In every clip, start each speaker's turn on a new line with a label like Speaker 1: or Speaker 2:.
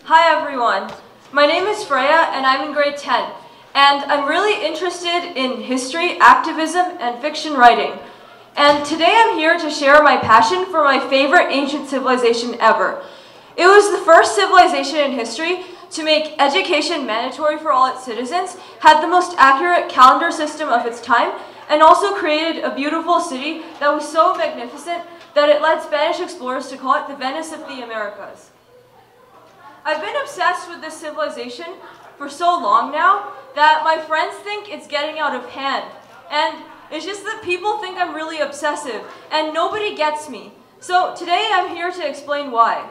Speaker 1: Hi everyone, my name is Freya and I'm in grade 10, and I'm really interested in history, activism, and fiction writing. And today I'm here to share my passion for my favorite ancient civilization ever. It was the first civilization in history to make education mandatory for all its citizens, had the most accurate calendar system of its time, and also created a beautiful city that was so magnificent that it led Spanish explorers to call it the Venice of the Americas. I've been obsessed with this civilization for so long now that my friends think it's getting out of hand. And it's just that people think I'm really obsessive and nobody gets me. So today I'm here to explain why.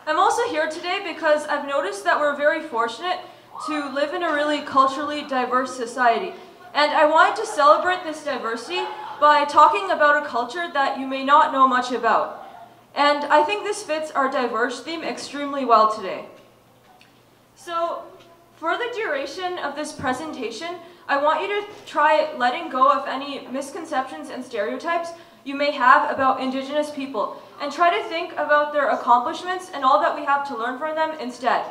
Speaker 1: I'm also here today because I've noticed that we're very fortunate to live in a really culturally diverse society. And I wanted to celebrate this diversity by talking about a culture that you may not know much about. And I think this fits our diverse theme extremely well today. So, for the duration of this presentation, I want you to try letting go of any misconceptions and stereotypes you may have about Indigenous people, and try to think about their accomplishments and all that we have to learn from them instead.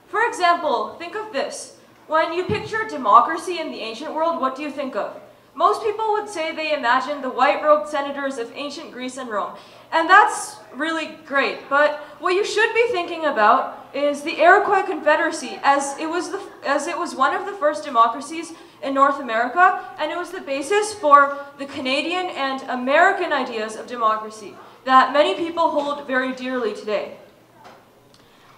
Speaker 1: For example, think of this. When you picture democracy in the ancient world, what do you think of? Most people would say they imagine the white-robed senators of ancient Greece and Rome. And that's really great, but what you should be thinking about is the Iroquois Confederacy, as it was one of the first democracies in North America, and it was the basis for the Canadian and American ideas of democracy that many people hold very dearly today.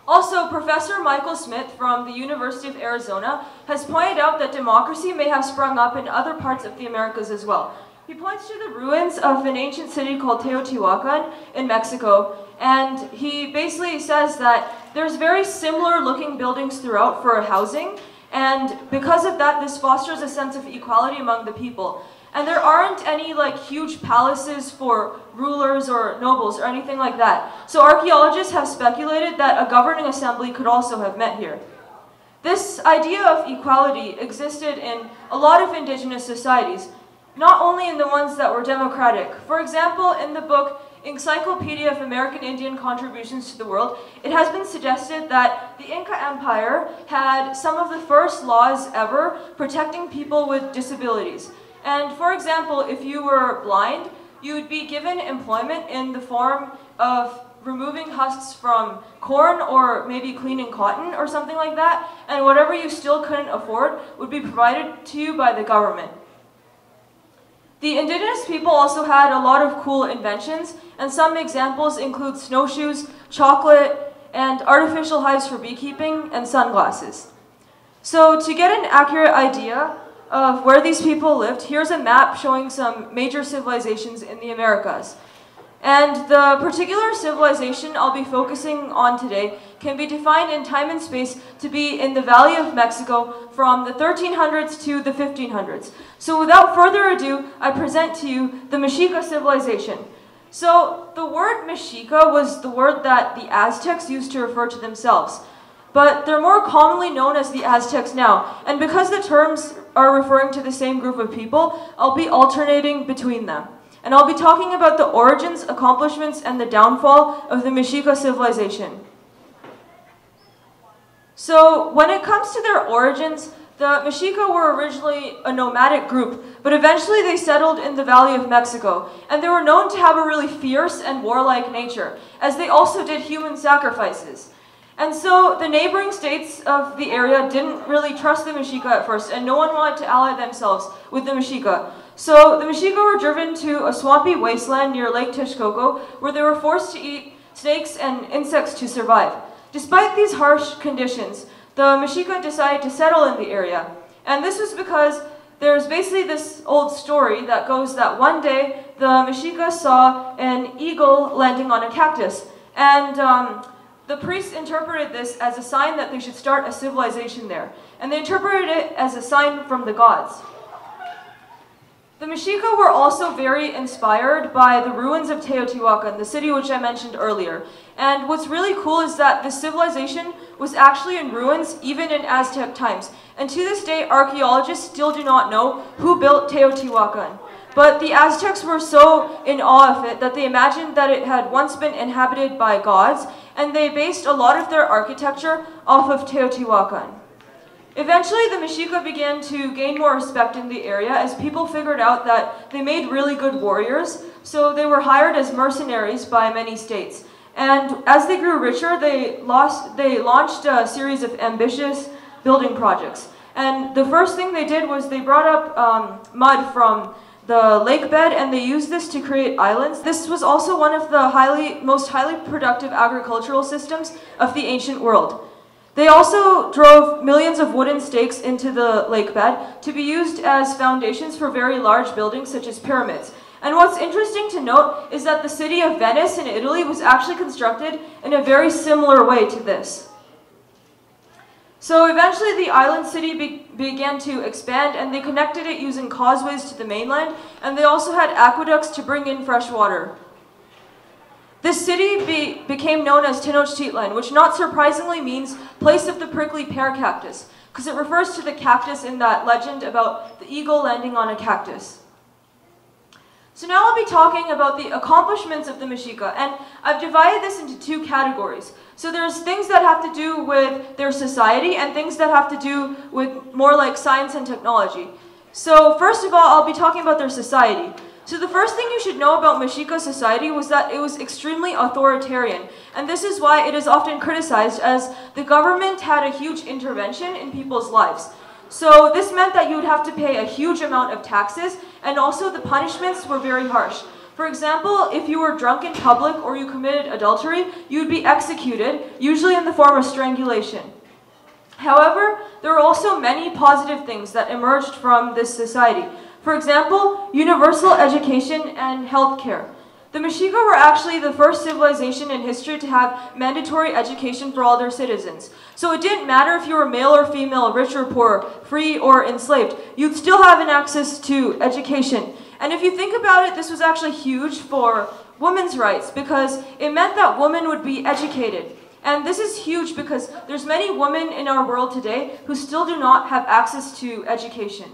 Speaker 1: Also, Professor Michael Smith from the University of Arizona has pointed out that democracy may have sprung up in other parts of the Americas as well. He points to the ruins of an ancient city called Teotihuacan in Mexico, and he basically says that there's very similar looking buildings throughout for housing, and because of that, this fosters a sense of equality among the people. And there aren't any huge palaces for rulers or nobles or anything like that. So archaeologists have speculated that a governing assembly could also have met here. This idea of equality existed in a lot of indigenous societies, not only in the ones that were democratic. For example, in the book Encyclopedia of American Indian Contributions to the World, it has been suggested that the Inca Empire had some of the first laws ever protecting people with disabilities. And for example, if you were blind, you would be given employment in the form of removing husks from corn or maybe cleaning cotton or something like that, and whatever you still couldn't afford would be provided to you by the government. The indigenous people also had a lot of cool inventions, and some examples include snowshoes, chocolate, and artificial hives for beekeeping, and sunglasses. So to get an accurate idea of where these people lived, here's a map showing some major civilizations in the Americas. And the particular civilization I'll be focusing on today can be defined in time and space to be in the Valley of Mexico from the 1300s to the 1500s. So without further ado, I present to you the Mexica civilization. So the word Mexica was the word that the Aztecs used to refer to themselves. But they're more commonly known as the Aztecs now. And because the terms are referring to the same group of people, I'll be alternating between them. And I'll be talking about the origins, accomplishments, and the downfall of the Mexica civilization. So when it comes to their origins, the Mexica were originally a nomadic group, but eventually they settled in the Valley of Mexico, and they were known to have a really fierce and warlike nature, as they also did human sacrifices. And so the neighboring states of the area didn't really trust the Mexica at first, and no one wanted to ally themselves with the Mexica. So the Mexica were driven to a swampy wasteland near Lake Texcoco, where they were forced to eat snakes and insects to survive. Despite these harsh conditions, the Mexica decided to settle in the area. And this was because there's basically this old story that goes that one day the Mexica saw an eagle landing on a cactus. And the priests interpreted this as a sign that they should start a civilization there. And they interpreted it as a sign from the gods. The Mexica were also very inspired by the ruins of Teotihuacan, the city which I mentioned earlier. And what's really cool is that the civilization was actually in ruins even in Aztec times. And to this day, archaeologists still do not know who built Teotihuacan. But the Aztecs were so in awe of it that they imagined that it had once been inhabited by gods, and they based a lot of their architecture off of Teotihuacan. Eventually, the Mexica began to gain more respect in the area as people figured out that they made really good warriors, so they were hired as mercenaries by many states. And as they grew richer, they launched a series of ambitious building projects. And the first thing they did was they brought up mud from the lake bed, and they used this to create islands. This was also one of the most highly productive agricultural systems of the ancient world. They also drove millions of wooden stakes into the lake bed to be used as foundations for very large buildings such as pyramids. And what's interesting to note is that the city of Venice in Italy was actually constructed in a very similar way to this. So eventually the island city began to expand, and they connected it using causeways to the mainland, and they also had aqueducts to bring in fresh water. This city became known as Tenochtitlan, which not surprisingly means place of the prickly pear cactus, because it refers to the cactus in that legend about the eagle landing on a cactus. So now I'll be talking about the accomplishments of the Mexica, and I've divided this into two categories. So there's things that have to do with their society and things that have to do with more like science and technology. So first of all, I'll be talking about their society. So the first thing you should know about Mexica society was that it was extremely authoritarian, and this is why it is often criticized as the government had a huge intervention in people's lives. So this meant that you would have to pay a huge amount of taxes, and also the punishments were very harsh. For example, if you were drunk in public or you committed adultery, you would be executed, usually in the form of strangulation. However, there were also many positive things that emerged from this society. For example, universal education and healthcare. The Mexica were actually the first civilization in history to have mandatory education for all their citizens. So it didn't matter if you were male or female, rich or poor, free or enslaved. You'd still have an access to education. And if you think about it, this was actually huge for women's rights because it meant that women would be educated. And this is huge because there's many women in our world today who still do not have access to education.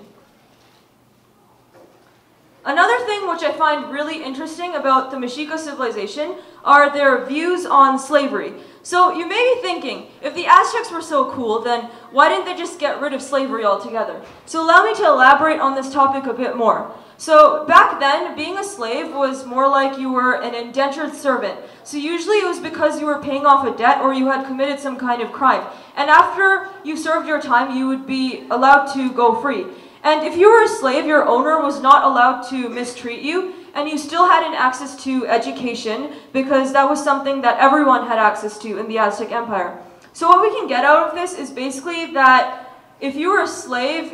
Speaker 1: Another thing which I find really interesting about the Mexica civilization are their views on slavery. So you may be thinking, if the Aztecs were so cool, then why didn't they just get rid of slavery altogether? So allow me to elaborate on this topic a bit more. So back then, being a slave was more like you were an indentured servant. So usually it was because you were paying off a debt or you had committed some kind of crime. And after you served your time, you would be allowed to go free. And if you were a slave, your owner was not allowed to mistreat you, and you still had an access to education because that was something that everyone had access to in the Aztec Empire. So what we can get out of this is basically that if you were a slave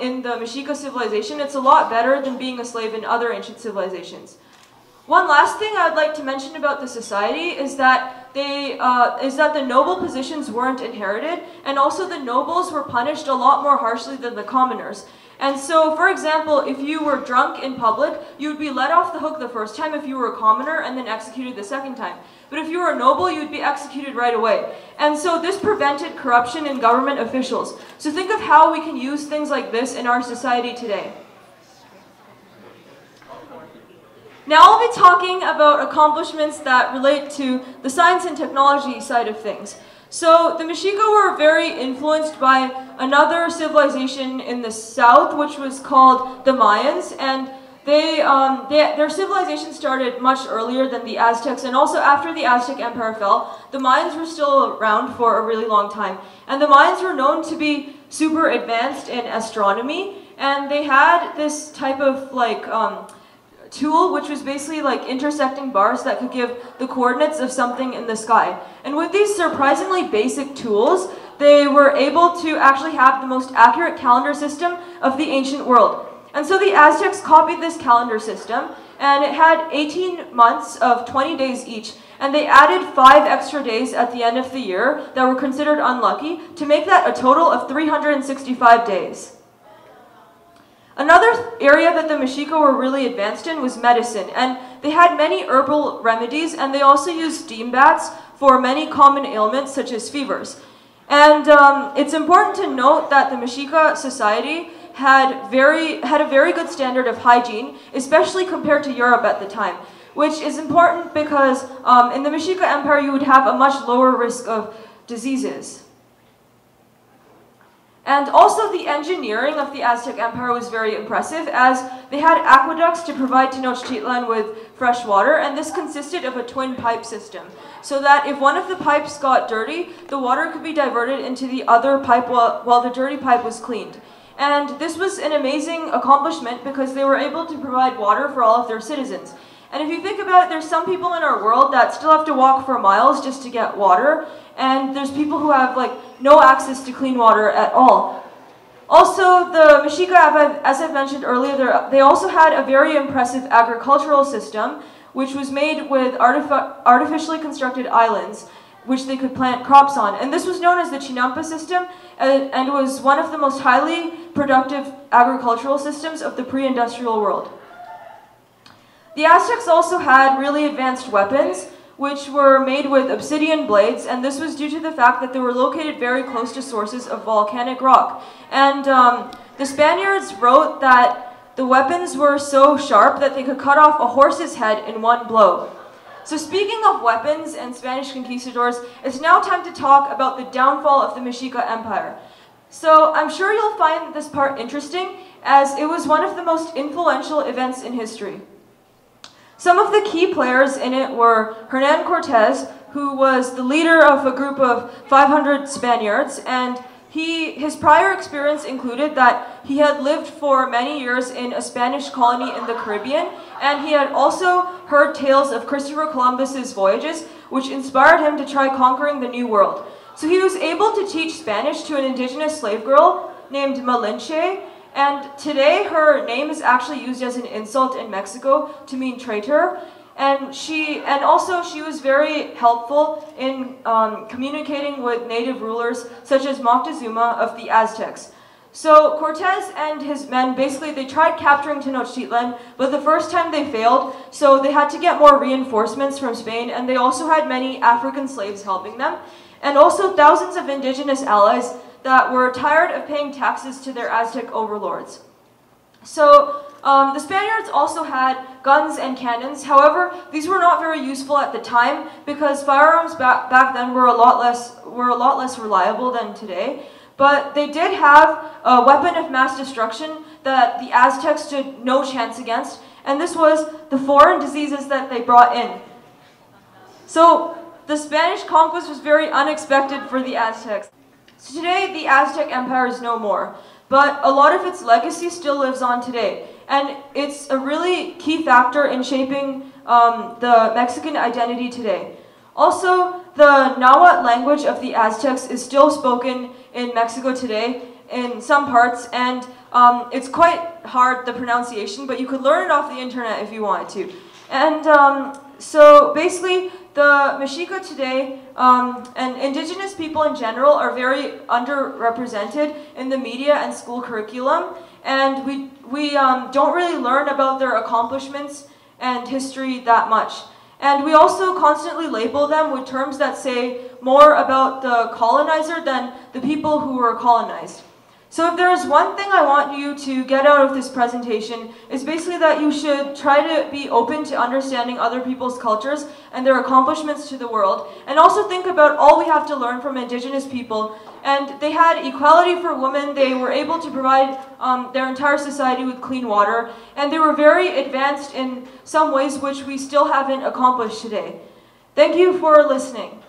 Speaker 1: in the Mexica civilization, it's a lot better than being a slave in other ancient civilizations. One last thing I would like to mention about the society is that the noble positions weren't inherited, and also the nobles were punished a lot more harshly than the commoners. And so, for example, if you were drunk in public, you would be let off the hook the first time if you were a commoner and then executed the second time. But if you were a noble, you would be executed right away. And so this prevented corruption in government officials. So think of how we can use things like this in our society today. Now I'll be talking about accomplishments that relate to the science and technology side of things. So the Mexica were very influenced by another civilization in the south, which was called the Mayans, and their civilization started much earlier than the Aztecs, and also after the Aztec Empire fell, the Mayans were still around for a really long time. And the Mayans were known to be super advanced in astronomy, and they had this type of tool, which was basically like intersecting bars that could give the coordinates of something in the sky. And with these surprisingly basic tools, they were able to actually have the most accurate calendar system of the ancient world. And so the Aztecs copied this calendar system, and it had 18 months of 20 days each. And they added 5 extra days at the end of the year that were considered unlucky to make that a total of 365 days. Another area that the Mexica were really advanced in was medicine, and they had many herbal remedies, and they also used steam baths for many common ailments such as fevers. And it's important to note that the Mexica society had a very good standard of hygiene, especially compared to Europe at the time, which is important because in the Mexica Empire you would have a much lower risk of diseases. And also the engineering of the Aztec Empire was very impressive, as they had aqueducts to provide Tenochtitlan with fresh water, and this consisted of a twin pipe system, so that if one of the pipes got dirty, the water could be diverted into the other pipe while the dirty pipe was cleaned. And this was an amazing accomplishment because they were able to provide water for all of their citizens. And if you think about it, there's some people in our world that still have to walk for miles just to get water, and there's people who have no access to clean water at all. Also, the Mexica, as I've mentioned earlier, they also had a very impressive agricultural system, which was made with artificially constructed islands, which they could plant crops on. And this was known as the Chinampa system, and was one of the most highly productive agricultural systems of the pre-industrial world. The Aztecs also had really advanced weapons, which were made with obsidian blades, and this was due to the fact that they were located very close to sources of volcanic rock. And the Spaniards wrote that the weapons were so sharp that they could cut off a horse's head in one blow. So speaking of weapons and Spanish conquistadors, it's now time to talk about the downfall of the Mexica Empire. So I'm sure you'll find this part interesting, as it was one of the most influential events in history. Some of the key players in it were Hernan Cortez, who was the leader of a group of 500 Spaniards, and his prior experience included that he had lived for many years in a Spanish colony in the Caribbean, and he had also heard tales of Christopher Columbus's voyages, which inspired him to try conquering the New World. So he was able to teach Spanish to an indigenous slave girl named Malinche, and today her name is actually used as an insult in Mexico to mean traitor. And also she was very helpful in communicating with native rulers such as Moctezuma of the Aztecs. So Cortez and his men, basically they tried capturing Tenochtitlan, but the first time they failed, so they had to get more reinforcements from Spain, and they also had many African slaves helping them, and also thousands of indigenous allies that were tired of paying taxes to their Aztec overlords. So the Spaniards also had guns and cannons. However, these were not very useful at the time because firearms back then were a lot less reliable than today. But they did have a weapon of mass destruction that the Aztecs stood no chance against, and this was the foreign diseases that they brought in. So the Spanish conquest was very unexpected for the Aztecs. So today, the Aztec Empire is no more, but a lot of its legacy still lives on today, and it's a really key factor in shaping the Mexican identity today. Also, the Nahuatl language of the Aztecs is still spoken in Mexico today in some parts, and it's quite hard, the pronunciation, but you could learn it off the internet if you wanted to. And so basically, the Mexica today and indigenous people in general are very underrepresented in the media and school curriculum, and we don't really learn about their accomplishments and history that much. And we also constantly label them with terms that say more about the colonizer than the people who were colonized. So if there is one thing I want you to get out of this presentation, it's basically that you should try to be open to understanding other people's cultures and their accomplishments to the world, and also think about all we have to learn from indigenous people. And they had equality for women, they were able to provide their entire society with clean water, and they were very advanced in some ways which we still haven't accomplished today. Thank you for listening.